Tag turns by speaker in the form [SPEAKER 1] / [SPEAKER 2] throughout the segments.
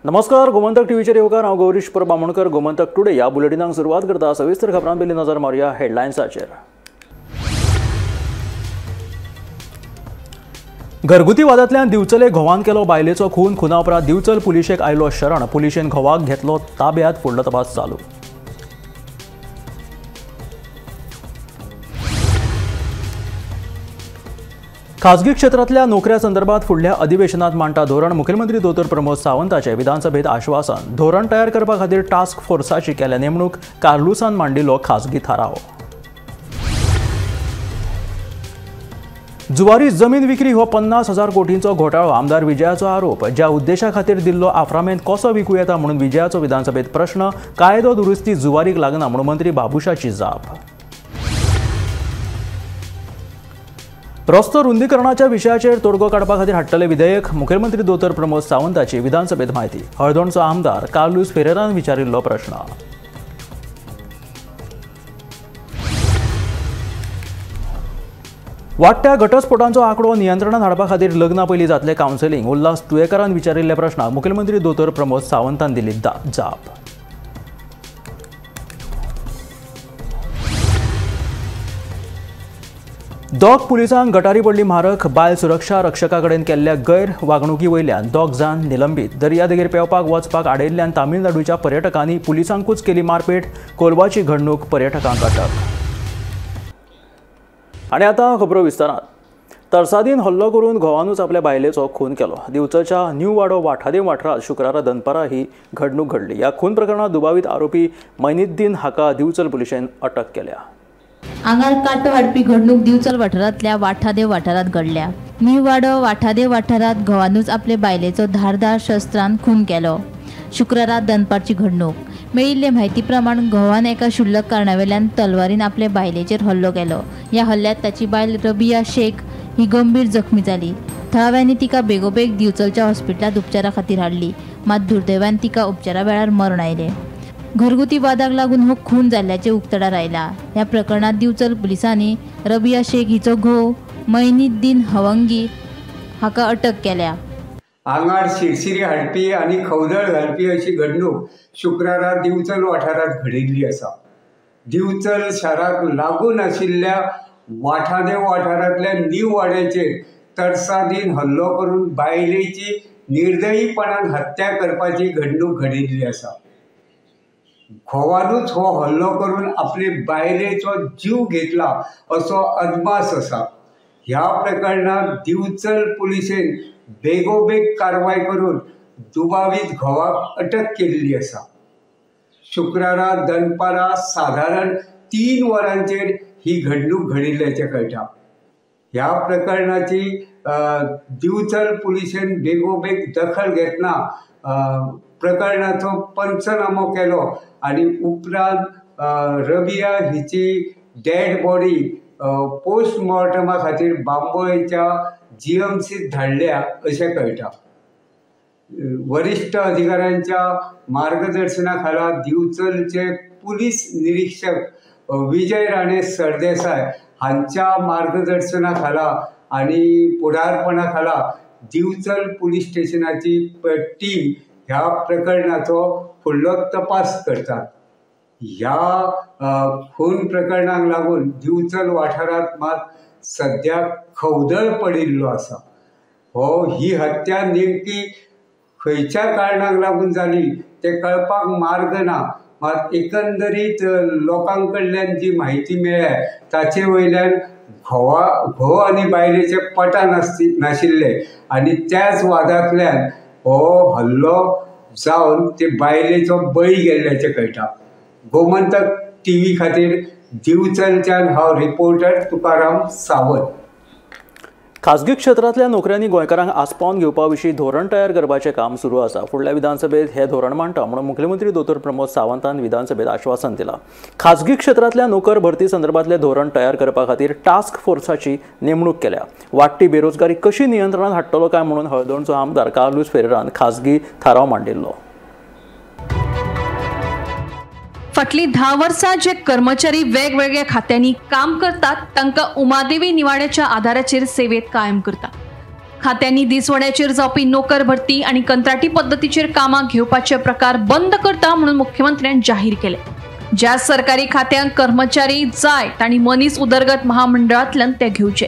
[SPEAKER 1] नमस्कार, गोमंतक टीव्हीचे येवकार हांव गौरीश बामणकर. गोमंतक टुडे या बुलेटिनाक सुरवात करता. सविस्तर खबरां पयलीं नजर मारया हेडलायन्साचेर. घरगुती वादांतल्यान दिवचले घोवान केलो बायलेचो खून. खुना उपरांत दिवचल पुलिशेक आयलो शरण. पुलिशेन घोवाक घेतलो ताब्यांत. फुडलो तपास चालू. खासगी क्षेत्रातल्या नोकऱ्या संदर्भात फुडल्या अधिवेशनात मांडटा धोरण. मुखेलमंत्री दोतोर प्रमोद सावंताचे विधानसभेत आश्वासन. धोरण तयार करपा खातीर टास्क फोर्साची केल्या नेमणूक. कार्लुसान मांडिल्लो खासगी थाराव. जुवारी जमीन विक्री हो 50,000 कोटींचो घोटाळो. आमदार विजयाचो आरोप. ज्या उद्देशा खातीर दिल्लो आफ्रामेंत कसो विकूं येता म्हणून विजयाचो विधानसभेत प्रश्न. कायदो दुरुस्ती जुवारीक लागना म्हणून मंत्री बाबुशाची जाप. रस्तो रुंदीकरणाच्या विशयाचेर तोडगो काडपा खातीर हाडटले विधेयक. मुखेलमंत्री दोतोर प्रमोद सावंताची विधानसभेत म्हायती. हळदोणचो आमदार कार्लूस फेरेरान विचारिल्लो प्रश्न. वाडट्या घटस्फोटांचो आंकडो नियंत्रणांत हाडपा खातीर लग्ना पयलीं जातलें कावन्सिलींग. उल्हास तुयेकारान विचारिल्ल्या प्रश्नाक मुखेलमंत्री दोतोर प्रमोद सावंतान दिली जाप. दोग पुलिसांक गटारी पडली म्हारक. बायल सुरक्षा रक्षका कडेन केल्ल्या गैर वागणुकी वयल्यान दोग जाण निलंबीत. दर्यादेगेर पेंवपाक वचपाक आडयल्ल्यान तामिळनाडूच्या पर्यटकांनी पुलिसांकूच केली मारपेट. कोलवाची घडणूक, पर्यटकांक अटक. आनी आतां खबरो विस्तारांत. तरसादीन हल्लो करून घोवानूच आपल्या बायलेचो खून केलो. दिवचलच्या न्यू वाडो वाठादेव वाठारांत शुक्रारा दनपारा ही घडणूक घडली. ह्या खून प्रकरणात दुबावीत आरोपी मैनुद्दीन हाका दिवचल पुलिशेन अटक केल्या.
[SPEAKER 2] आंगार काटो हाडपी घडणूक दिवचल वाठारांतल्या वाठादेव वाठारांत घडल्या. न्यू वाडो वाठादेव वाठारांत घोवानूच आपले बायलेचो धारदार शस्त्रान खून केलो. शुक्रारा दनपारची घडणूक. मेळिल्ले म्हायती प्रमाण घोवान एका शुल्लक कारणावेल्यान तलवारीन आपले बायलेचेर हल्लो केलो. ह्या हल्ल्यात ताची बायल रबिया शेख ही गंभीर जखमी जाली. थळाव्यांनी तिका बेगोबेग दिवचलच्या हॉस्पिटलांत उपचारा खातीर हाडली. मात दुर्दैवान तिका उपचारा वेळार मरण आयलें. घरगुती वादाक लागून हो खून जाल्ल्याचे उक्तडार आयला. ह्या प्रकरणात दिवचल पुलिसांनी रबिया शेख हिचो घोव मैनुद्दीन हवंगी हाका अटक केल्या.
[SPEAKER 3] आंगार शिरशिरी हाडपी आनी खवदळ घालपी अशी घडणूक शुक्रारा दिवचल वाठारांत घडिल्ली आसा. दिवचल शाराक लागून आशिल्ल्या वाठादेव वाठारांतल्या न्यू वाड्याचेर तरसादीन हल्लो करून बायलेची निर्दयीपणान हत्या करपाची घडणूक घडिल्ली आसा. घोवानूच हो हल्लो करून आपले बायलेचो जीव घेतला असो अदमास आसा. ह्या प्रकरणात दिवचल पुलिशेन बेगोबेग कारवाय करून दुबावीत घोवाक अटक केल्ली आसा. शुक्रारा दनपारा साधारण 3 वरांचेर ही घडणूक घडिल्ल्याचें कळटा. ह्या प्रकरणाची दिवचल पुलिशेन बेगोबेग दखल घेतना प्रकरणाचो पंचनामो केलो आनी उपरांत रबिया हिची डेड बॉडी पोस्टमॉर्टमा खातीर बांबोळेच्या GMCत धाडल्या अशें कळटा. वरिश्ठ अधिकाऱ्यांच्या मार्गदर्शना खाला दिवचलचे पुलीस निरीक्षक विजय राणे सरदेसाय हांच्या मार्गदर्शना खाला आनी फुडारपणा खाला दिवचल पुलीस स्टेशनाची टीम ह्या प्रकरणाचो फुडलो तपास करतात. ह्या खून प्रकरणाक लागून दिवचल वाठारांत मात सद्या खवदळ पडिल्लो आसा. ही हत्या नेमकी खंयच्या कारणाक लागून जाली तें कळपाक मार्ग ना. मात एकंदरीत लोकां कडल्यान जी म्हायती मेळ्ळ्या ताचे वयल्यान घोव आनी बायलेचे पटा नाशिल्ले आनी त्याच वादांतल्यान हो हल्लो जावन ते बायलेचो बळी गेल्ल्याचें कळटा. गोमंतक टीव्ही खातीर दिवचलच्यान हांव रिपोर्टर तुकाराम सावंत.
[SPEAKER 1] खासगी क्षेत्रातल्या नोकऱ्यांनी गोंयकारांक आस्पावन घेवपा विशीं धोरण तयार करपाचें काम सुरू आसा. फुडल्या विधानसभेत हे धोरण मांडटा म्हणून मुखेलमंत्री दोतोर प्रमोद सावंतान विधानसभेत आश्वासन दिलां. खासगी क्षेत्रातल्या नोकर भरती संदर्भातले धोरण तयार करपा खातीर टास्क फोर्साची नेमणूक केल्या. वाडटी बेरोजगारी कशी नियंत्रणात हाडटलो काय म्हणून हळदोणचो आमदार कार्लूस फेरेरान खासगी थाराव मांडिल्लो.
[SPEAKER 4] फाटली 10 वर्सां जे कर्मचारी वेगवेगळ्या खात्यांनी काम करतात तांकां उमादेवी निवाड्याच्या आधाराचेर सेवेत कायम करता. खात्यांनी दिसवड्याचेर जावपी नोकर भरती आणि कंत्राटी पद्धतीचेर कामां घेवपाचे प्रकार बंद करता म्हणून मुख्यमंत्र्यांनी जाहीर केले। ज्या सरकारी खात्यांक कर्मचारी जाय तांणी मनीस उदरगत महामंडळांतल्यान ते घेवचे।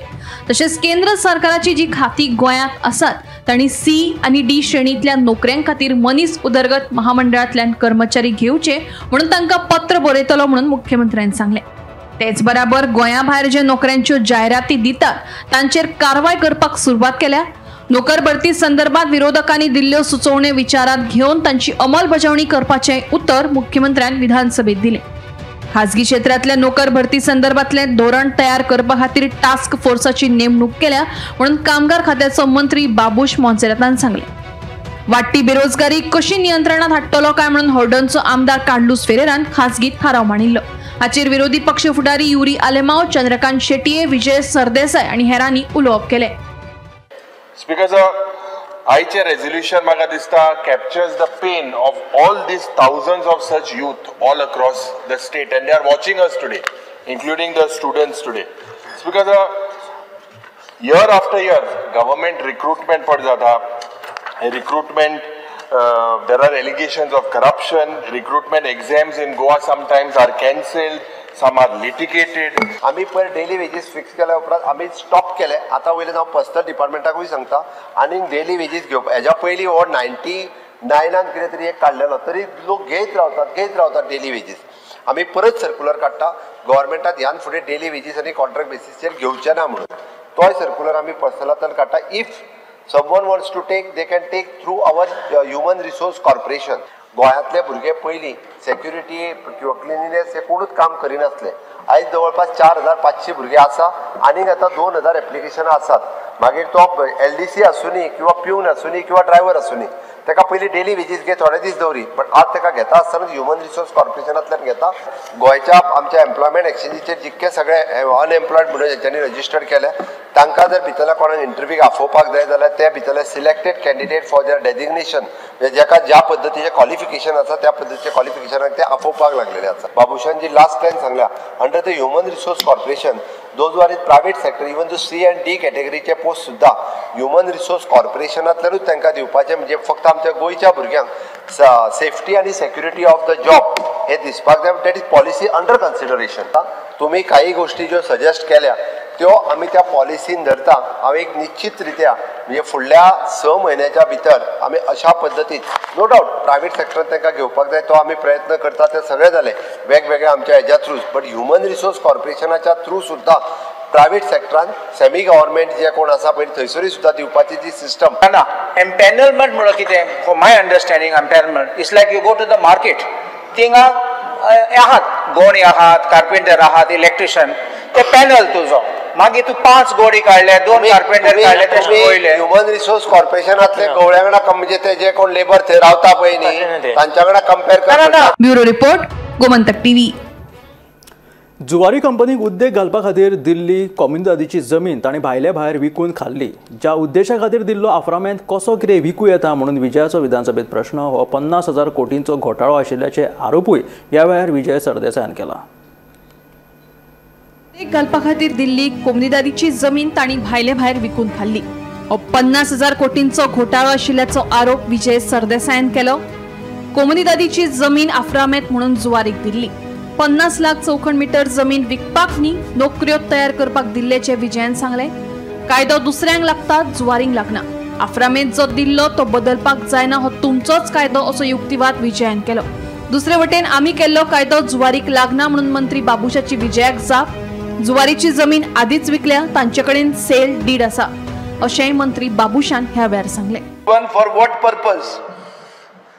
[SPEAKER 4] तशेंच केंद्र सरकाराची जी खाती गोंयांत आसात तांणी सी आनी डी श्रेणींतल्या नोकऱ्यां खातीर मनीस उदरगत महामंडळांतल्यान कर्मचारी घेवचे म्हणून तांकां पत्र बरयतलो म्हणून मुख्यमंत्र्यांनी सांगले। तेच बराबर गोंया भायर जे नोकऱ्यांच्यो जायराती दितात तांचेर कारवाय करपाक सुरवात केल्या। नोकर भरती संदर्भात विरोधकांनी दिल्ल्यो सुचोवण्यो विचारात घेवन तांची अंमलबजावणी करपाचे उतर मुख्यमंत्र्यांनी विधानसभेत दिले। खासगी क्षेत्रातल्या नोकर भरती संदर्भातले धोरण तयार करपा खातीर टास्क फोर्साची नेमणूक केल्या म्हणून कामगार खात्याचो मंत्री बाबूश मोन्सेरातान सांगले। वाडटी बेरोजगारी कशी नियंत्रणात हाडटलो काय म्हणून हॉर्डनचो आमदार कार्लोस फेरेरान खासगीत थाराव मांडिल्लो। हाचेर विरोधी पक्ष फुडारी युरी आलेमाव, चंद्रकांत शेट्ये, विजय सरदेसाय आनी हेरांनी उलोवप केले।
[SPEAKER 5] Speaker, आयचे resolution म्हाका दिसता captures the pain of all these thousands of such youth all across the state, and they are watching us today, including the students today. Speaker, year after year, government recruitment पड जाता. Recruitment, there are allegations of corruption. Recruitment exams in Goa sometimes are cancelled. Some are litigated.
[SPEAKER 6] आम्ही पर daily wages fix केल्या उपरांत आम्ही stop केले। आता वयल्यान हांव पर्सनल डिपार्टमेंटाकूय सांगता आनी डेली वेजीस घेवप हेज्या पयलीं हो 99 कितें तरी एक काडलेलो तरी लोक घेत रावतात डेली वेजीस। आम्ही परत सर्क्युलर काडटा गव्हर्मेंटात ह्यान फुडें डेली वेजीस आनी कॉन्ट्रॅक्ट बेसिसचेर घेवचे ना म्हणून तोय सर्क्युलर आम्ही पर्सनलांतल्यान काडटा। If someone wants to take, they can take through our human resource corporation. गोंयांतले भुरगे पयलीं सेक्युरिटी किंवा क्लिनिनेस हे कोणूच काम करिनासले। आयज जवळपास 4500 भुरगे आसा आनीक आतां 2000 एप्लिकेशनां आसात। मागीर तो LDC आसूनी किंवा प्यून आसूनी किंवा ड्रायव्हर आसूनी ताका पयलीं डेली वेजीस घे थोडे दीस दवरी बट आज ताका घेता आसतना ह्युमन रिसोर्स कॉर्पोरेशनांतल्यान घेता। गोंयच्या आमच्या एम्प्लॉयमेंट एक्सचेंजीचेर जितके सगळे अनएम्प्लॉयड म्हणून जेंच्यांनी रजिस्टर्ड केले तांकां जर भितरल्या कोणाक इंटरव्यूक आफोवपाक जाय जाल्यार ते भितरले selected candidate for their designation जेका ज्या पद्दतीचे क्वॉलिफिकेशन आसा त्या पद्दतीचे क्वॉलिफिकेशनाक ते आफोवपाक लागलेले आसा। बाबुशान जी लास्ट लायन सांगल्या under the human resource corporation those were in private sector even जो C and D कॅटेगरीचे पोस्ट सुद्धा ह्युमन रिसोर्स कॉर्पोरेशनांतल्यानूच तांकां दिवपाचे म्हणजे फक्त आमच्या गोंयच्या भुरग्यांक सेफ्टी आनी सेक्युरिटी ऑफ द जॉब हे दिसपाक जाय। That is policy under consideration. तुम्ही काही गोष्टी ज्यो सजेस्ट केल्या त्यो आमी त्या पॉलिसीन धरता। हांव एक निश्चित रित्या म्हणजे फुडल्या 6 म्हयन्याच्या भितर आमी अशा पद्दतीन नो डावट प्रायवेट सेक्टरान तांकां घेवपाक जाय तो आमी प्रयत्न करता ते सगळे जाले वेगवेगळ्या आमच्या हेज्या थ्रूज बट ह्युमन रिसोर्स कॉर्पोरेशनाच्या थ्रू सुद्धा प्रायवेट सेक्टरान सेमी गव्हर्मेंट जे कोण आसा पळय थंयसरूय सुद्धा दिवपाची जी सिस्टम
[SPEAKER 7] ना। एम्पॅनलमेंट म्हणून कितें for my understanding empanelment it's like you go to the market थिंगा आहात गोणी आहात कार्पेंटर आहात इलेक्ट्रिशियन ते पॅनल तुजो मागीर तू 5 गोडी काढले 2 कार्पेंटर काढले तशें पळयले
[SPEAKER 6] ह्युमन रिसोर्स कॉर्पोरेशनांतले गवळ्या वांगडा म्हणजे ते जे कोण लेबर थंय रावता पळय न्ही तांच्या वांगडा कंपेर करता।
[SPEAKER 4] Bureau report Gomantak TV.
[SPEAKER 1] Zuari कंपनीक उद्देग घालपा खातीर दिल्ली कॉम्युनिदादीची जमीन ताणें भायल्या भायर विकून खाल्ली। ज्या उद्देशा खातीर दिल्लो आफ्रामेंत कसो कितें विकूं येता म्हणून विजयाचो विधानसभेत प्रश्न हो 50,000 कोटींचो घोटाळो आशिल्ल्याचे आरोपूय ह्या वेळार विजय सरदेसायान केला।
[SPEAKER 4] उद्देग घालपा खातीर दिल्ली कॉम्युनिदादीची जमीन तांणी भायले भायर विकून खाल्ली हो 50,000 कोटींचो घोटाळो आशिल्ल्याचो आरोप विजय सरदेसायान केलो। कॉम्युनिदादीची जमीन आफ्रामेंत म्हणून जुवारीक दिल्ली। 50 लाख चौखण मीटर जमीन विकपाक न्ही नोकऱ्यो तयार करपाक दिल्ल्याचे विजयान सांगले। कायदो दुसऱ्यांक लागता जुवारींक लागना। आफ्रामेंत जो दिल्लो तो बदलपाक जायना हो तुमचोच कायदो असो युक्तिवाद विजयान केलो। दुसरे वटेन आमी केल्लो कायदो जुवारीक लागना म्हणून मंत्री बाबुशाची विजयाक जाप। जुवारीची जमीन आदीच विकल्या तांचे कडेन सेल डीड आसा अशेंय मंत्री बाबुशान ह्या वेळार सांगले।
[SPEAKER 7] For what purpose?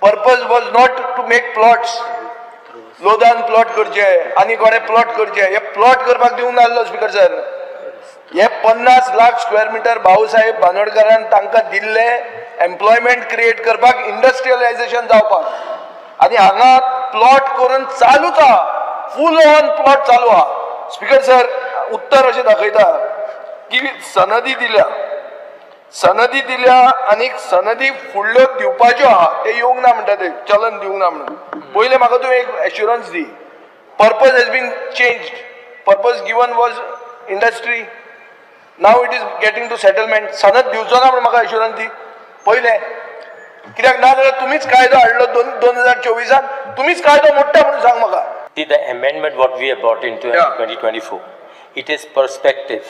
[SPEAKER 7] Purpose was not to make plots लोदान प्लॉट करचे आनी कोणे प्लॉट करचे हे प्लॉट करपाक दिवंक नासलो स्पीकर सर। हे 50 लाख स्क्वेअर मीटर भाऊसाहेब बांदोडकरान तांकां दिल्ले एम्प्लॉयमेंट क्रिएट करपाक इंडस्ट्रियलायझेशन जावपाक आनी हांगा प्लॉट करून चालूच आहा फूल ऑन प्लॉट चालू आहा। स्पीकर सर उत्तर अशें दाखयता की सनदी दिल्या आनी सनदी फुडल्यो दिवपाच्यो आहा ते येवंक ना म्हणटा ते चलन दिवंक ना म्हणून। पयले म्हाका तूं एक एश्युरन्स दी purpose has been changed. Purpose given was industry now it is getting to settlement. सनद दिवचो ना म्हणून म्हाका एश्युरन्स दी पयलें. कित्याक ना जाल्यार तुमीच कायदो हाडलो 2024 तुमीच कायदो मोडटा म्हणून सांग म्हाका.
[SPEAKER 8] See, the amendment what we have brought into 2024, it is perspective.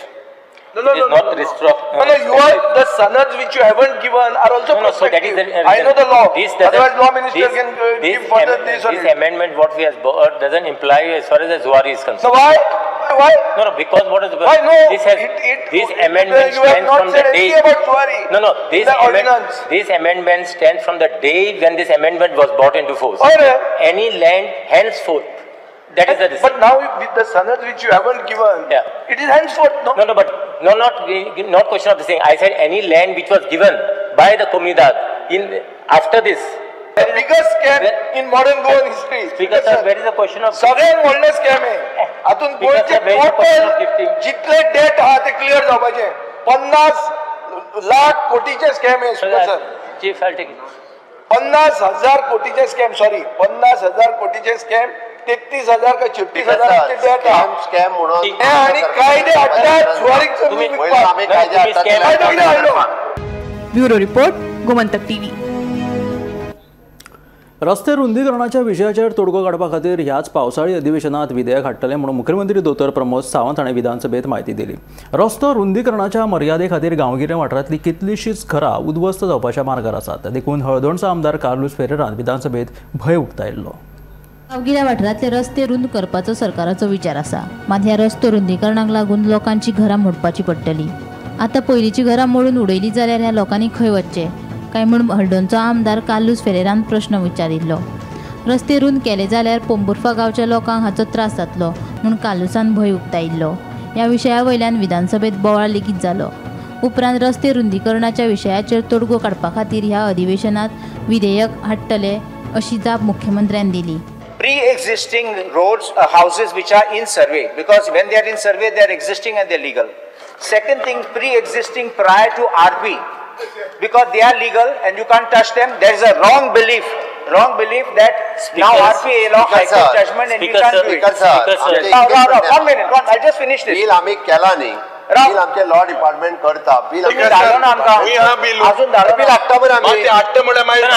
[SPEAKER 7] No,
[SPEAKER 8] it is not retrospective.
[SPEAKER 7] No, you are the sanads which you haven't given are also perspective.
[SPEAKER 8] So that is
[SPEAKER 7] I know the law. Otherwise, law minister
[SPEAKER 8] this,
[SPEAKER 7] can give further this.
[SPEAKER 8] This amendment what we have brought doesn't imply as far as the Zuari is concerned.
[SPEAKER 7] So why?
[SPEAKER 8] No, because what is
[SPEAKER 7] why no?
[SPEAKER 8] This amendment stands from the day.
[SPEAKER 7] About Zuari.
[SPEAKER 8] No. This amendment stands from the day when this amendment was brought into force. Any land henceforth. That is the decision.
[SPEAKER 7] But now with the sanads which you haven't given, it is henceforth.
[SPEAKER 8] No, but not question of the thing. I said any land which was given by the comunidad after this.
[SPEAKER 7] The biggest scam in modern Goan history.
[SPEAKER 8] Because sir, where is the question of
[SPEAKER 7] सगळ्यात व्हडले scam आहे. हातून गोंयचे total जितले date आहा ते clear जावपाचे. 50 लाख कोटीचे स्कॅम आहे sir.
[SPEAKER 8] Chief I'll take it.
[SPEAKER 7] 50,000 कोटीचे स्कॅम 50,000 कोटीचे स्कॅम 33,000 का 36,000 चे डेट आहे
[SPEAKER 6] स्कॅम म्हणून
[SPEAKER 7] आणि कायदे हाडटात सुवारीक जमीन विकपाक.
[SPEAKER 6] आम्ही कायदे हाडटात.
[SPEAKER 4] Bureau report Gomantak TV.
[SPEAKER 1] रस्ते रुंदीकरणाच्या विशयाचेर तोडगो काडपा खातीर ह्याच पावसाळी अधिवेशनात विधेयक हाडटले म्हणून मुख्यमंत्री दोतोर प्रमोद सावंत हाणें विधानसभेत म्हायती दिली. रस्तो रुंदीकरणाच्या मर्यादे खातीर गांवगिऱ्या वाठारांतली कितलींशींच घरां उद्ध्वस्त जावपाच्या मार्गार आसात. देखून हळदोणचो आमदार कार्लोस फेरेरान विधानसभेत भंय उक्तायल्लो.
[SPEAKER 2] गांवगिऱ्या वाठारांतले रस्ते रुंद करपाचो सरकाराचो विचार आसा. मात ह्या रस्तो रुंदीकरणाक लागून लोकांची घरां मोडपाची पडटली. आतां पयलींची घरां मोडून उडयली जाल्यार ह्या लोकांनी खंय वचचें काय म्हणून हळदोणचो आमदार कार्लोस फेरेरान प्रश्न विचारिल्लो. रस्ते रुंद केले जाल्यार पोंबुर्फा गांवच्या लोकांक हाचो त्रास जातलो म्हणून कार्लोसान भंय उक्तायिल्लो. ह्या विशया वयल्यान विधानसभेत बोवाळ लेगीत जालो. उपरांत रस्ते रुंदीकरणाच्या विशयाचेर तोडगो काडपा खातीर ह्या अधिवेशनात विधेयक हाडटले अशी जाप मुख्यमंत्र्यान दिली.
[SPEAKER 9] Pre-existing roads, houses which are in survey, because when they are in survey, they are existing and they are legal. Second thing, pre-existing prior to RP, because they are legal and you can't touch them. There is a wrong belief that now RP law High Court judgment and you can't do it. No, 1 minute, I'll just finish this.
[SPEAKER 6] Bill आम्ही केला नाही. Bill आमचे law department करता. Bill
[SPEAKER 9] आम्ही धाडलो ना आमकां. अजून धाडलो
[SPEAKER 6] बिल हाडटा बरं आम्ही.
[SPEAKER 5] ते हाडटा म्हणल्यार मागीर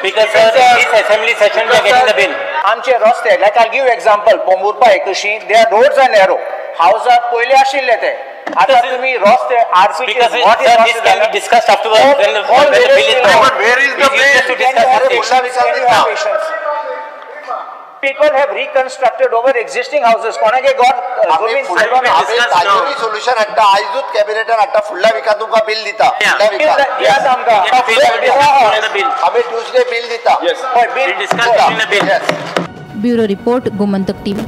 [SPEAKER 8] Speaker sir, in this assembly session we are getting the bill.
[SPEAKER 9] आमचे रस्ते, like I'll give you example, Pomburpa एकशी, their roads are narrow. Houses पयले आशिल्ले ते. आता तुम्ही रस्ते RP
[SPEAKER 8] Speaker sir, this can be discussed afterwards when the bill is brought.
[SPEAKER 5] Where is the bill?
[SPEAKER 9] People have reconstructed over existing houses. कोणागे घर जमीन
[SPEAKER 6] ताजेरी solution हाडटा. आयजूच कॅबिनेटान हाडटा. फुडल्या विकात तुमकां बिल दिता.
[SPEAKER 9] दियात आमकां.
[SPEAKER 6] आम्ही ट्यूजडे बिल दिता.
[SPEAKER 2] Bureau report Gomantak TV.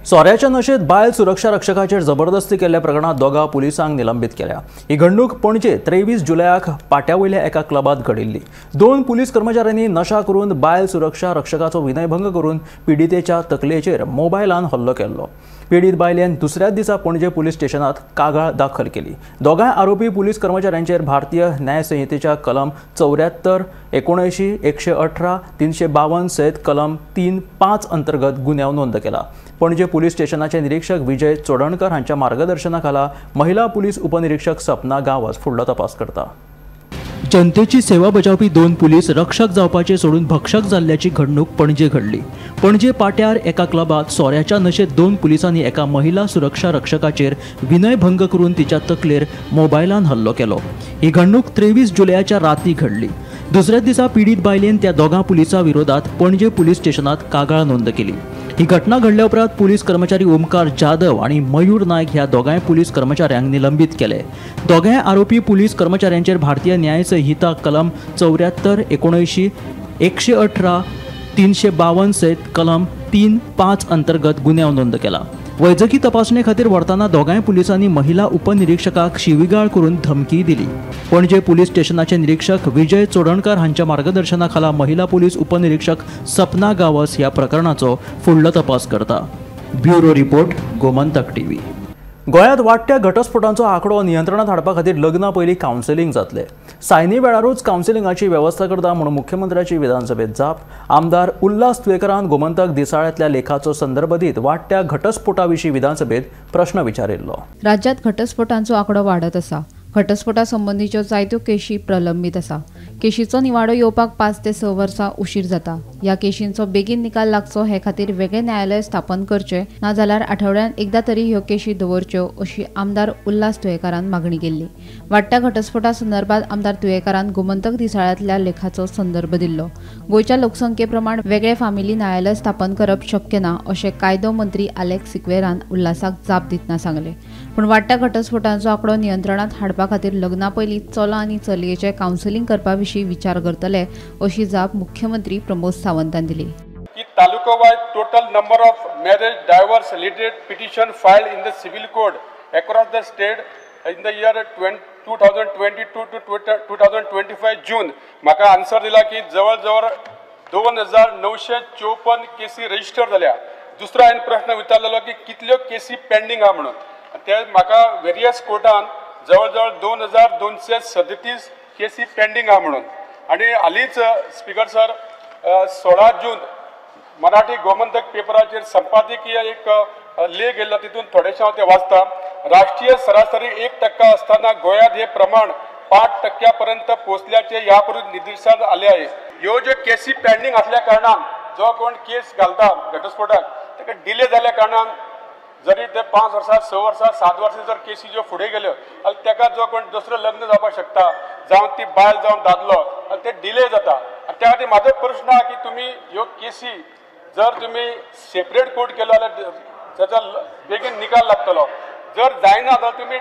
[SPEAKER 1] सोऱ्याच्या नशेत बायल सुरक्षा रक्षकाचेर जबरदस्ती केल्ल्या प्रकरणात दोगा पुलिसांक निलंबीत केल्या. ही घडणूक पणजे 23 जुलयाक पाट्यावयल्या एका क्लबात घडिल्ली. 2 पुलीस कर्मचाऱ्यांनी नशा करून बायल सुरक्षा रक्षकाचो विनयभंग करून पिडीतेच्या तकलेचेर मोबायलान हल्लो केल्लो. पीडित बायलेन दुसऱ्याच दिसा पणजे पुलीस स्टेशनात कागाळ दाखल केली. दोगांय आरोपी पुलीस कर्मचाऱ्यांचेर भारतीय न्याय संहितेच्या कलम 74, 79, 118, 352 सयत कलम 3-5 अंतर्गत गुन्यांव नोंद केला. पणजे पुलीस स्टेशनाचे निरीक्षक विजय चोडणकर हांच्या मार्गदर्शनाखाला महिला पुलीस उपनिरीक्षक सपना गांवस फुडलो तपास करता. जनतेची सेवा बजावपी 2 पुलीस रक्षक जावपाचे सोडून भक्षक जाल्ल्याची घडणूक पणजे घडली. पणजे पाट्यार एका क्लबात सोऱ्याच्या नशेत 2 पुलिसांनी एका महिला सुरक्षा रक्षकाचेर विनयभंग करून तिच्या तकलेर मोबायलान हल्लो केलो. ही घडणूक 23 जुलयाच्या राती घडली. दुसऱ्या दिसा पीडित बायलेन त्या दोगां पुलिसां विरोधात पणजे पुलीस स्टेशनात कागाळ नोंद केली. ही घटना घडल्या उपरांत पुलीस कर्मचारी ओमकार जाधव आणि मयूर नायक ह्या दोगांय पुलीस कर्मचाऱ्यांक निलंबीत केले. दोगांय आरोपी पुलीस कर्मचाऱ्यांचेर भारतीय न्याय संहिता कलम 74, 79, 118, 352 सयत कलम 3-5 अंतर्गत गुन्यांव नोंद केला. वैजकी तपासणे खातीर व्हरतना दोगांय पुलिसांनी महिला उपनिरीक्षकाक शिवीगाळ करून धमकी दिली. पणजे पुलीस स्टेशनाचे निरीक्षक विजय चोडणकर हांच्या मार्गदर्शनाखाला महिला पुलीस उपनिरीक्षक सपना गांवस ह्या प्रकरणाचो फुडलो तपास करता. Bureau report Gomantak TV. गोंयांत वाडट्या घटस्फोटांचो आंकडो नियंत्रणांत हाडपा खातीर लग्ना पयलीं कावन्सिलींग जातलें. सायनी वेळारूच कावन्सिलिंगाची वेवस्था करता म्हणून मुख्यमंत्र्याची विधानसभेत जाप. आमदार उल्हास तुयेकरान गोमंतक दिसाळ्यांतल्या लेखाचो संदर्भ दीत वाडट्या घटस्फोटा विशीं विधानसभेत प्रश्न विचारिल्लो.
[SPEAKER 10] राज्यांत घटस्फोटांचो आंकडो वाडत आसा. घटस्फोटा संबंधीच्यो जायत्यो केशी प्रलंबीत आसा. केशीचो निवाडो येवपाक 5 ते 6 वर्सां उशीर जाता. ह्या केशींचो बेगीन निकाल लागचो हे खातीर वेगळे न्यायालय स्थापन करचे, नाजाल्यार आठवड्यान एकदा तरी ह्यो केशी दवरच्यो अशी आमदार उल्हास तुयेकरान मागणी केल्ली. वाडट्या घटस्फोटा संदर्भात आमदार तुयेकरान गोमंतक दिसाळ्यांतल्या लेखाचो संदर्भ दिल्लो. गोंयच्या लोकसंख्ये प्रमाण वेगळे फामिली न्यायालय स्थापन करप शक्य ना अशें कायदो मंत्री आलेक्स सिक्वेरान उल्हासाक जाप दितना सांगलें. पूण वाडट्या घटस्फोटांचो आंकडो नियंत्रणांत हाडपा खातीर लग्ना पयलीं चलो आनी चलयेचें कावन्सिलींग करपा विशीं विचार करतले अशी जाप मुख्यमंत्री प्रमोद सावंतान दिली.
[SPEAKER 11] की taluka wise total number of marriage divorce related petition filed in the civil code across the state in the year 2022 to 2025 June म्हाका आन्सर दिला की जवळ जवळ 2954 केसी रजिस्टर जाल्या. दुसरो हांवें प्रश्न विचारलेलो की कितल्यो केसी पेंडिंग आहा म्हणून. ते म्हाका वेरियस कोर्टान जवळ जवळ 2237 केसी पेंडिंग आहा म्हणून. आणि हालींच स्पीकर सर 16 जून मराठी गोमंतक पेपराचेर संपादकीय एक लेख गेल्लो, तितून थोडेशें हांव तें वाचतां. राष्ट्रीय सरासरी 1% असताना गोंयांत हे प्रमाण 5% पर्यंत पोहोचल्याचे यापूर्वी निर्देशात आले आहे. ह्यो ज्यो केसी पेंडिंग असल्या कारणान जो कोण केस घालता घटस्फोटाक ताका डिले जाल्या कारणान जरी ते 5 वर्सां 6 वर्सां 7 वर्सां जर केसी ज्यो फुडें गेल्यो जाल्यार ताका जो कोण दुसरो लग्न जावपाक शकता, जावं ती बायल जावं दादलो, ते डिले जाता. त्या खातीर म्हाजो प्रश्न आहा की तुमी ह्यो केसी जर तुमी सेपरेट कोर्ट केलो जाल्यार ताचो बेगीन निकाल लागतलो. जर जायना जाल्यार तुमी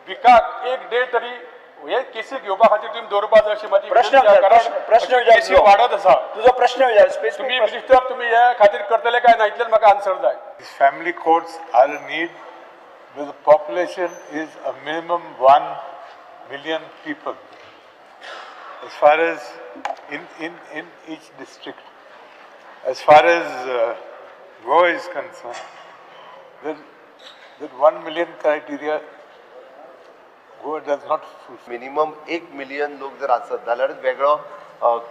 [SPEAKER 11] विकाक एक डे तरी हे केसी घेवपा खातीर तुमी दवरपाक जाय अशी म्हाजी
[SPEAKER 7] प्रश्न
[SPEAKER 11] केसी वाडत आसा.
[SPEAKER 7] तुजो प्रश्न विचार.
[SPEAKER 11] तुम्ही मिनिस्टर तुम्ही ह्या खातीर करतले काय ना इतलेच म्हाका आन्सर जाय.
[SPEAKER 12] Family courts are a need where the population is a minimum 1 million people. As far as in each district, as far as Goa is concerned, that 1 million criteria Goa does not fulfill.
[SPEAKER 6] Minimum 1 million लोक जर आसत जाल्यार वेगळो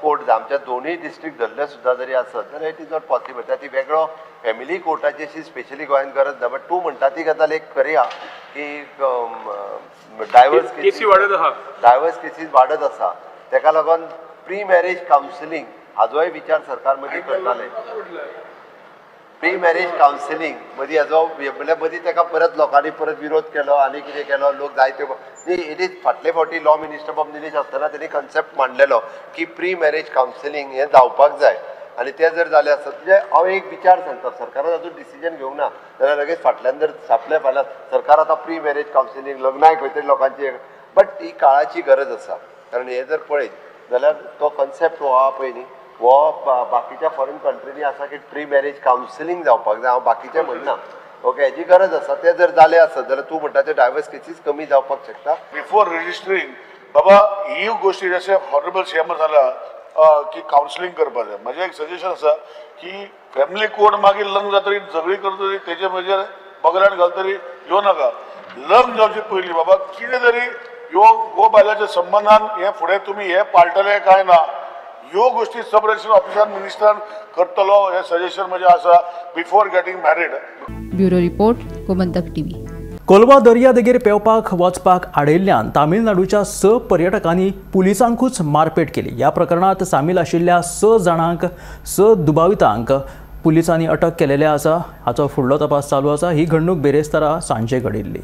[SPEAKER 6] court आमच्या दोनूय district धरले सुद्धा जरी आसत जाल्यार इट इज नॉट पॉसिबल. त्या ती वेगळो फॅमिली कोर्टाची अशी स्पेशली गोंयांत गरज ना. बट तूं म्हणटा ती गजाल एक करुया की डायवर्स केसीस वाडत आसा. ताका लागून प्री मॅरेज कावन्सिलींग हाजोय विचार सरकार मदीं करताले. प्री मॅरेज कावन्सिलींग मदीं हाजो म्हणजे मदीं ताका परत लोकांनी परत विरोध केलो आनी कितें केलो. लोक जायत्यो इट इज फाटले फावटी लॉ मिनिस्टर बाब निलेश आसतना तेणी कन्सेप्ट मांडलेलो की प्री मॅरेज कावन्सिलींग हें जावपाक जाय. आनी तें जर जालें आसत म्हणजे हांव एक विचार सांगता, सरकारान तातूंत डिसिजन घेवंक ना जाल्यार लगेच फाटल्यान जर सापले फाल्यां सरकार आतां प्री मॅरेज कावन्सिलींग लग्नाक खंय तरी लोकांची, बट ही काळाची गरज आसा. कारण हे जर पळयत जाल्यार तो कन्सेप्ट हो आहा पळय न्ही हो बाकीच्या फॉरेन कंट्रीनी आसा की प्री मॅरेज कावन्सिलींग जावपाक जाय. हांव बाकीचें म्हणना. ओके, हेजी गरज आसा. तें जर जालें आसत जाल्यार तूं म्हणटा ते डायवर्स केसीस कमी जावपाक शकता.
[SPEAKER 12] बिफोर रजिस्टरिंग बाबा ही गोष्टी जशें हॉरेबल शेमर जाला की कावन्सिलींग करपाक जाय. म्हजें एक सजेशन आसा की फॅमिली कोर्ट मागीर लग्न जातरी झगडी करतरी तेजे म्हणजे बगड्यान घालतरी येवं नाका. लग्न जावचे पयलीं बाबा कितें तरी ह्यो गो बायलाच्या संबंधान हे फुडें तुमी हे पाळटले काय ना ह्यो गोष्टी सब रजिस्टर ऑफिसान मिनिस्टरान करतलो हे सजेशन म्हणजे आसा before getting married.
[SPEAKER 10] Bureau report Gomantak TV.
[SPEAKER 1] Kolwa दर्या देगेर पेंवपाक वचपाक आडयल्ल्यान तामिळनाडूच्या 6 पर्यटकांनी पुलिसांकूच मारपेट केली. ह्या प्रकरणात सामील आशिल्ल्या 6 जाणांक 6 दुबावितांक पुलिसांनी अटक केलेले आसा. हाचो फुडलो तपास चालू आसा. ही घडणूक बेरेस्तारा सांजे घडिल्ली.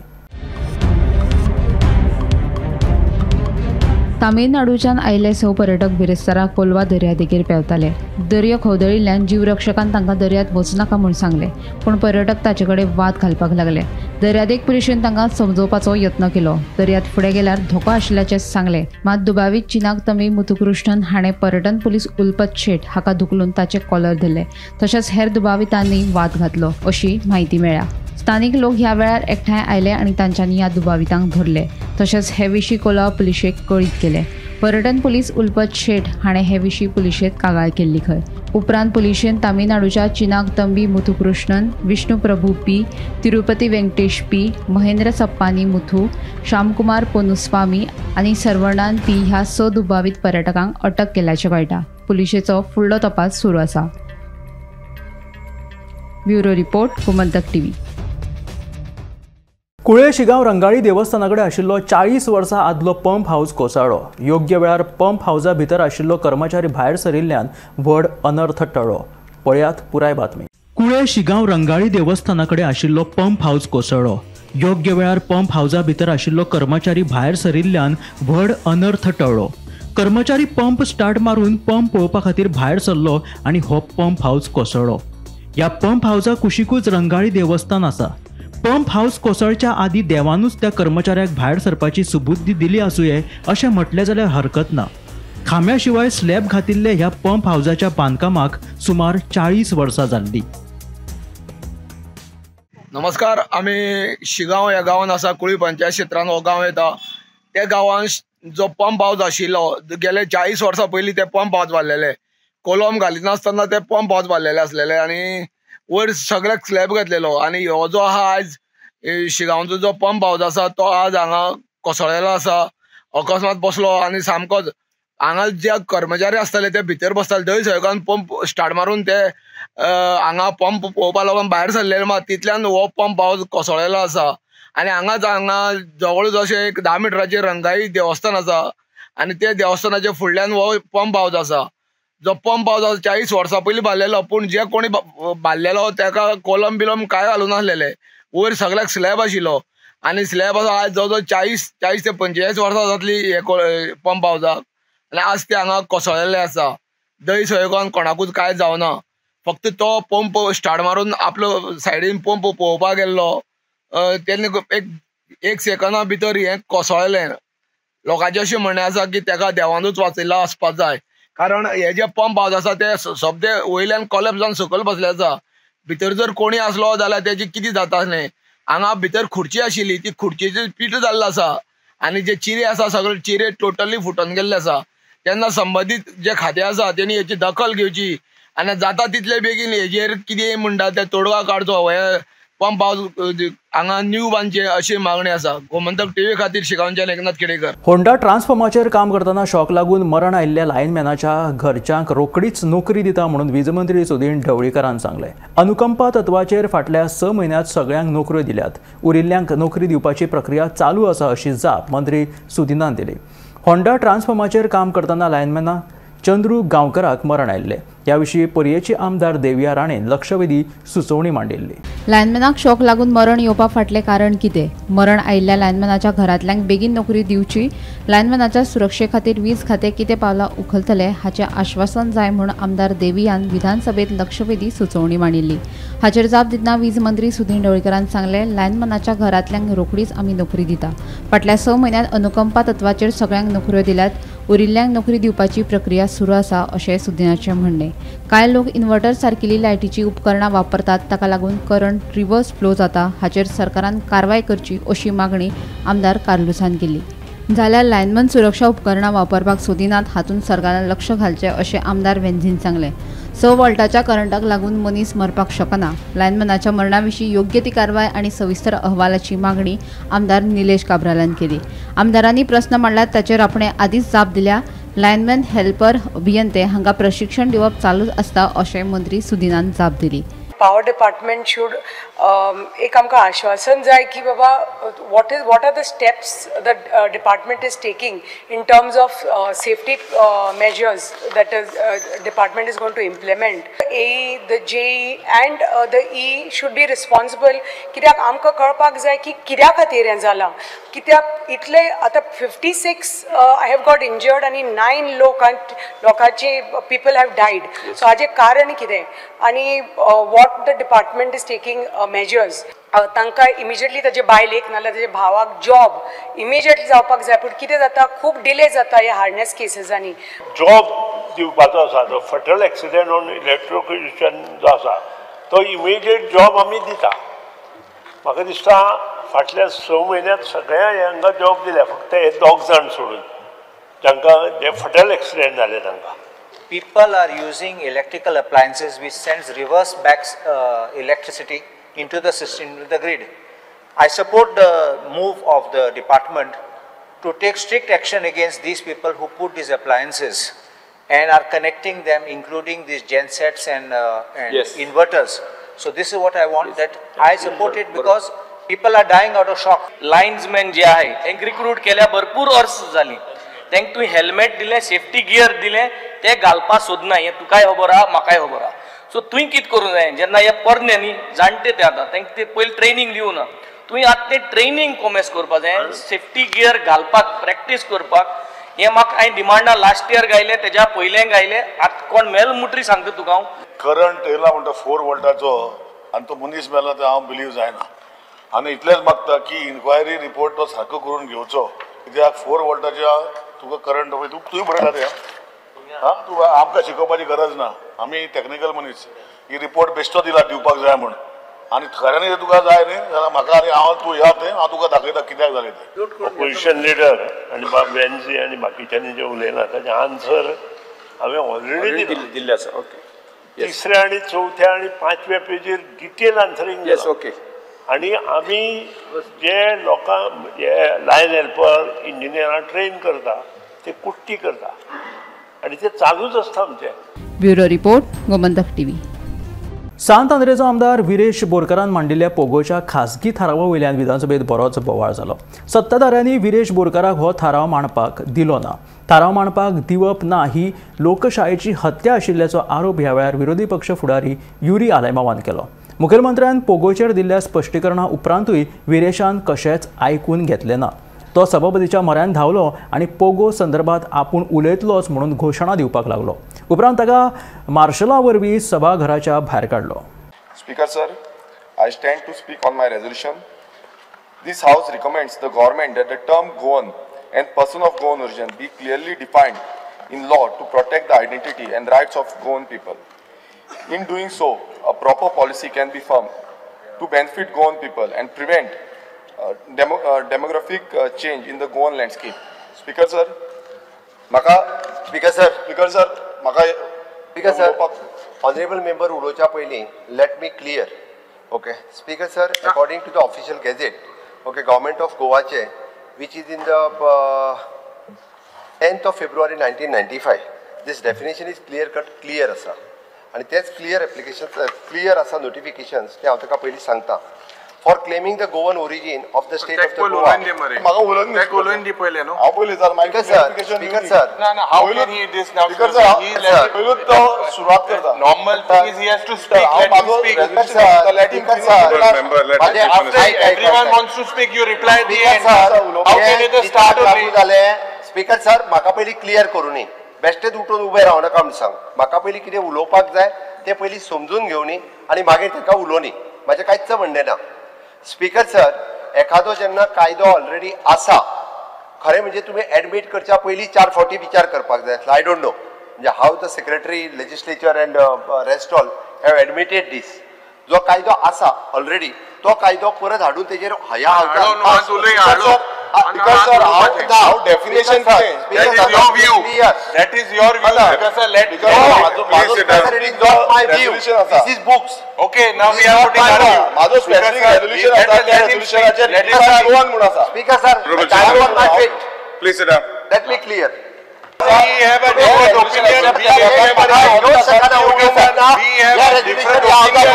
[SPEAKER 10] तामिळनाडूच्यान आयिल्ले 6 पर्यटक बिरेस्तारा कोलवा दर्या देगेर पेंवताले. दर्यो खवदळिल्ल्यान जीवरक्षकान तांकां दर्यांत वचूं नाका म्हूण सांगलें, पूण पर्यटक ताचे कडेन वाद घालपाक लागले. दर्यादेग पुलिशेन तांकां समजोवपाचो यत्न केलो. दर्यांत फुडें गेल्यार धोको आशिल्ल्याचें सांगलें. मात दुबावीत चिनाक तमी मुथुकृष्णन हाणें पर्यटन पुलीस उल्पत शेट हाका धुकलून ताचे कॉलर धरले. तशेंच हेर दुबावितांनी वाद घातलो अशी म्हायती मेळ्ळ्या. स्थानीक लोक ह्या वेळार एकठांय आयले आनी तांच्यांनी ह्या दुबावितांक धरले. तशेंच हे विशीं कोलवा पुलिशेक कळीत केलें. केले. पर्यटन पुलीस उल्पत शेठ हाणें हे विशीं पुलिशेंत कागाळ केल्ली खंय. उपरांत पुलिशेन तामिळनाडूच्या चिनाग तंबी मुथुकृष्णन, विष्णू प्रभू पी, तिरुपती वेंकटेश पी, महेंद्र सप्पानी मुथू, श्यामकुमार पोनुस्वामी आनी सर्वणान पी ह्या 6 दुबावित पर्यटकांक अटक केल्याचें कळटा. पुलिशेचो फुडलो तपास सुरू आसा. Bureau report, Gomantak TV.
[SPEAKER 1] Kule Shigaon रंगाळी देवस्थानाकडे आशिल्लो 40 वर्सां आदलो पंप हाऊस कोसळ्ळो. योग्य वेळार पंप हाऊसा भितर आशिल्लो कर्मचारी भायर सरिल्ल्यान व्हड अनर्थ टळ्ळो. पळयात पुराय बातमी. कुळे शिगांव रंगाळी देवस्थानाकडे आशिल्लो पंप हाऊस कोसळ्ळो. योग्य वेळार पंप हाऊसा भितर आशिल्लो कर्मचारी भायर सरिल्ल्यान व्हड अनर्थ टळ्ळो. कर्मचारी पंप स्टार्ट मारून पंप पळोवपा खातीर भायर सरलो आनी हो पंप हाऊस कोसळ्ळो. ह्या पंप हाऊसा कुशीकूच रंगाळी देवस्थान आसा. पंप हाऊस कोसळच्या आदी देवानूच त्या कर्मचाऱ्याक भायर सरपाची सुबुद्धी दिली आसूये अशें म्हटलें जाल्यार हरकत ना. खांब्या शिवाय स्लॅब घातिल्ले ह्या पंप हाऊसाच्या बांदकामाक सुमार 40 वर्सां जाल्ली.
[SPEAKER 7] नमस्कार, आमी शिगांव ह्या गांवांत आसा. कुळी पंचायत क्षेत्रांत हो गांव येता. त्या गांवांत जो पंप हाऊस आशिल्लो गेले 40 वर्सां पयलीं ते पंप हाऊस बांदलेले. कोलम घालिनासतना ते पंप हाऊस बांदलेले आसलेले आनी वयर सगळ्याक स्लॅब घातलेलो. आनी हो जो आहा आयज शिगांवचो जो पंप हाऊस आसा तो आज हांगा कोसळ्ळेलो आसा. अकस्मात बसलो आनी सामकोच हांगा जे कर्मचारी आसताले ते भितर बसताले थंय सगळ्यान पंप स्टार्ट मारून ते हांगा पंप पळोवपा लागून भायर सरलेले मात तितल्यान हो पंप हाऊस कोसळ्ळेलो आसा. आनी हांगा जवळ जशें एक 10 मिटराचेर रंगाई देवस्थान आसा आनी ते देवस्थानाच्या फुडल्यान हो पंप हाऊस आसा. जो पंप हाऊस 40 वर्सां पयलीं बांदलेलो, पूण जे कोणी बांदलेलो ताका कोलम बिलम काय घालून नासलेले. वयर सगळ्याक स्लॅब आशिल्लो आनी स्लॅब आसा आज जवळ 40 ते 45 वर्सां जातली हे पंप हाऊसाक आनी आज ते हांगा कोसळलेले आसा. दय सयगोन कोणाकूच काय जावना. फक्त तो पंप स्टार्ट मारून आपलो सायडीन पंप पळोवपाक गेल्लो तेन्ना एक सेकंदा भितर हें कोसळ्ळें. लोकांचें अशें म्हणणें आसा की ताका देवानूच वाचयल्लो आसपाक जाय. कारण हे जे पंप हाऊस आसा ते सोबते वयल्यान कॉलेप जावन सकयल बसले आसा. भितर जर कोणी आसलो जाल्यार तेजी कितें जातालें. हांगा भितर खुर्ची आशिल्ली, ती खुर्चीची पीट जाल्लो आसा आनी जे चिरे आसा सगळे चिरे टोटली फुटून गेल्ले आसा. तेन्ना संबंदीत जे खातें आसा तेणी हेची दखल घेवची आनी जाता तितले बेगीन हेजेर कितें म्हणटा ते तोडगा काडचो. हे पंप हाऊस हांगा न्यू बांदचे अशी मागणी आसा. गोमंतक टीव्ही खातीर शिगांवच्यान एकनाथ केडेकर.
[SPEAKER 1] होंडा ट्रान्सफॉर्माचेर काम करतना शॉक लागून मरण आयिल्ल्या लायनमॅनाच्या घरच्यांक रोकडीच नोकरी दिता म्हणून वीजमंत्री सुदीन ढवळीकरान सांगलें. अनुकंपा तत्वाचेर फाटल्या 6 म्हयन्यांत सगळ्यांक नोकऱ्यो दिल्यात. उरिल्ल्यांक नोकरी दिवपाची प्रक्रिया चालू आसा अशी जाप मंत्री सुदिनान दिली. होंडा ट्रान्सफॉर्माचेर काम करतना लायनमॅना चंद्रू गांवकराक मरण आयिल्लें. ह्या विशीं पर्येची आमदार देविया राणेन लक्षवेधी सुचोवणी मांडिल्ली.
[SPEAKER 10] लायनमॅनाक शॉक लागून मरण येवपा फाटलें कारण कितें? मरण आयिल्ल्या लायनमॅनाच्या घरांतल्यांक बेगीन नोकरी दिवची, लायनमॅनाच्या सुरक्षे खातीर वीज खातें कितें पावलां उखलतलें हाचें आश्वासन जाय म्हूण आमदार देवियान विधानसभेत लक्षवेधी सुचोवणी मांडिल्ली. हाचेर जाप दितना वीज मंत्री सुदीन ढवळीकरान सांगलें, लायनमॅनाच्या घरांतल्यांक रोकडीच आमी नोकरी दिता. फाटल्या 6 म्हयन्यांत अनुकंपा तत्वाचेर सगळ्यांक नोकऱ्यो दिल्यात. उरिल्ल्यांक नोकरी दिवपाची प्रक्रिया सुरू आसा अशें सुदिनाचें म्हणणें. कांय लोक इन्व्हर्टर सारकिल्ली लायटीची उपकरणां वापरतात, ताका लागून करंट रिवर्स फ्लो जाता. हाचेर सरकारान कारवाय करची अशी मागणी आमदार कार्लुसान केली. जाल्यार लायनमन सुरक्षा उपकरणां वापरपाक सोदिनात, हातूंत सरकारान लक्ष घालचें अशें आमदार वेंझीन सांगलें. 6 वोल्टाच्या करंटाक लागून मनीस मरपाक शकना. लायनमनाच्या मरणा विशीं योग्य ती कारवाय आनी सविस्तर अहवालाची मागणी आमदार निलेश काब्रालान केली. आमदारांनी प्रस्न मांडल्यात ताचेर आपणे आदींच जाप दिल्या. लायनमॅन हेल्पर अभियंते हांकां प्रशिक्षण दिवप चालूच आसता अशें मंत्री सुदिनान जाप दिली.
[SPEAKER 13] Power department should एक आमकां आश्वासन जाय की बाबा what are the steps that department is taking in terms of safety measures that department is going to implement. The JE and the E should be responsible. कित्याक आमकां कळपाक जाय की कित्या खातीर हें जालां. कित्याक इतले आतां 56 I have got injured आनी 9 लोकांचे people have died. So हाजें कारण कितें आनी what the department is taking measures. तांकां इमिजिएटली ताजे बायलेक नाल्यार ताजे भावाक जॉब इमिजिएटली जावपाक जाय, पूण कितें जाता खूब डिले जाता ह्या हार्डनेस केसेसांनी.
[SPEAKER 14] जॉब दिवपाचो आसा तो फॅटल एक्सिडेंट ऑन इलेक्ट्रोक्युशन जो आसा तो इमिजिएट जॉब आमी दिता. म्हाका दिसता फाटल्या 6 म्हयन्यांत सगळ्या हांकां जॉब दिल्या, फक्त हे 2 जाण सोडून. तांकां जे फटल एक्सिडेंट जाले तांकां.
[SPEAKER 9] People are using electrical appliances which sends reverse back electricity into the system, into the grid. I support the move of the department to take strict action against these people who put these appliances and are connecting them, including these gensets and inverters. So this is what I want, that I support it because people are dying out of shock.
[SPEAKER 15] Linesmen जे आहे त्यांक recruit केल्या भरपूर वर्स झाली. त्यांक तुम्ही helmet दिले, safety gear दिले, ते घालपा सोदना. हे तुकाय खबर आहा, म्हाकाय खबर आहा. सो तुवें कितें करूं जाय, जेन्ना हे परने न्ही जाणटे ते आतां त्यांक ते पयलीं ट्रेनिंग दिवना. तुवें आतां ते ट्रेनिंग कोमेस करपा जाय, सेफ्टी गियर घालपाक प्रॅक्टीस करपाक. हे म्हाका हांवें डिमांडा लास्ट इयर गायले, तेज्या पयलें गायले. आतां कोण मेल मुटरी सांगता तुका हांव.
[SPEAKER 12] करंट येयला म्हणटा 4 वोल्टाचो आनी तो मनीस मेला ते हांव बिलीव जायना. आनी इतलेंच मागता की इन्क्वायरी रिपोर्ट तो सारको करून घेवचो. कित्याक 4 वोल्टाच्या तुका करंट तुवें बरयला ते तूं आमकां शिकोवपाची गरज ना. आमी टॅक्निकल मनीस. ही रिपोर्ट बेश्टो दिला दिवपाक जाय म्हूण. आनी खऱ्यांनी तुका जाय न्ही जाल्यार म्हाका आनी हांव तूं या तें हांव तुका दाखयता कित्याक जालें तें.
[SPEAKER 14] ऑपोजिशन लिडर आनी बेन्झी आनी बाकीच्यांनी जे उलयला ताचें आन्सर हांवें ऑलरेडी दिल्लें आसा. तिसऱ्या आनी चवथ्या आनी 5व्या पेजीर डिटेल आन्सरींग दिलां. ओके. आनी आमी जे लोकांक जे लायन हेल्पर इंजिनियरां ट्रेन करता ते कुट्टी करता आनी ते चालूच आसता आमचें.
[SPEAKER 10] Bureau report, Gomantak TV.
[SPEAKER 1] सांत आंद्रेचो आमदार विरेश बोरकारान मांडिल्ल्या पोगोच्या खासगी थारावा वयल्यान विधानसभेत बरोच बोवाळ जालो. सत्ताधाऱ्यांनी विरेश बोरकाराक हो थाराव मांडपाक दिलो ना. थाराव मांडपाक दिवप ना ही लोकशायेची हत्या आशिल्ल्याचो आरोप ह्या वेळार विरोधी पक्ष फुडारी युरी आलायमावान केलो. मुखेलमंत्र्यान पोगोचेर दिल्ल्या स्पश्टीकरणा उपरांतूय विरेशान कशेंच आयकून घेतलें ना. तो सभापतीच्या म्हऱ्यान धांवलो आनी पोगो संदर्भात आपूण उलयतलोच म्हणून घोशणा दिवपाक लागलो. उपरांत ताका मार्शला वरवीं सभाघराच्या भायर काडलो.
[SPEAKER 5] Speaker sir, I stand to speak on my resolution. This House recommends the government that the term Goan and person of Goan origin be clearly defined in law to protect the identity and rights of Goan people. In doing so, a proper policy can be formed to benefit Goan people and prevent demographic change in the Goan landscape. Speaker sir,
[SPEAKER 6] honorable member उलोवच्या पयलीं let me clear. Okay, Speaker sir, according to the official gazette, okay, Government of Goa चे, which is in the 10th of February 1995, this definition is clear आसा. आणि तेच clear application clear आसा notifications ते हांव ताका पयलीं सांगता. For claiming the Goan origin of the state of the Goa.
[SPEAKER 12] म्हाका उलोवन दी पयले न्हू. हांव पयलीं सर मागीर
[SPEAKER 6] स्पीकर सर
[SPEAKER 5] ना how can he this now.
[SPEAKER 12] Speaker sir पयलू तो सुरुवात करता.
[SPEAKER 5] Normal thing is he has to speak. Let him speak. Everyone wants to speak. You reply at the end. How can you start
[SPEAKER 6] जाले. Speaker sir म्हाका पयलीं clear करूं नी. बेश्टेच उठून उबे राव नाका म्हूण सांग. म्हाका पयलीं कितें उलोवपाक जाय तें पयलीं समजून घेवनी आनी मागीर ताका उलोवनी. म्हाजें कांयच म्हणणें ना. स्पीकर सर, एखादो जेन्ना कायदो ऑलरेडी आसा खरें म्हणजे तुमी एडमीट करच्या पयलीं 4 फावटी विचार करपाक जाय. आय डोंट नो म्हणजे have the secretary legislature and rest all have admitted this. जो कायदो आसा ऑलरेडी तो कायदो परत हाडून तेजेर हया
[SPEAKER 5] How definition change? That is your view. That is your view. Because let it
[SPEAKER 6] is not my view. This is books.
[SPEAKER 5] Okay, now we are putting our view.
[SPEAKER 12] माझो specific resolution asa. त्या resolutionaचे Goan म्हणून आसा.
[SPEAKER 6] Speaker sir, I am on my feet.
[SPEAKER 5] Please sit down.
[SPEAKER 6] Let me clear.
[SPEAKER 5] We have a different opinion. We have a different opinion.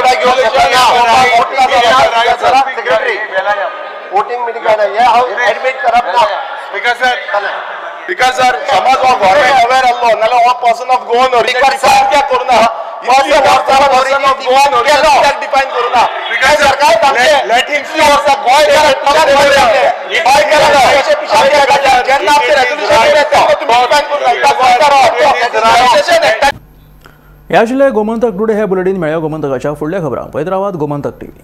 [SPEAKER 6] Voting meeting काय नाही हाव admit करप ना.
[SPEAKER 5] Speaker sir
[SPEAKER 12] समाज हो government aware आल्लो नाल्यार हो person of Goan
[SPEAKER 6] speaker sir
[SPEAKER 12] क्या करू ना. पर्सन ऑफ गोवन कित्याक डिफाइन करू ना.
[SPEAKER 5] स्पीकर सर
[SPEAKER 6] काय सांगते.
[SPEAKER 5] लेट हिम
[SPEAKER 6] ती वर्षा गोय काय केलं जेन्ना आमचे रेझोल्यूशन येता तुम्ही डिफाइन करू.
[SPEAKER 1] हे आशिल्ले गोमंतक टुडे. हे बुलेटिन मेळ्ळें गोमंतकाच्या फुडल्या खबरांक. पळयत रावात गोमंतक टीव्ही.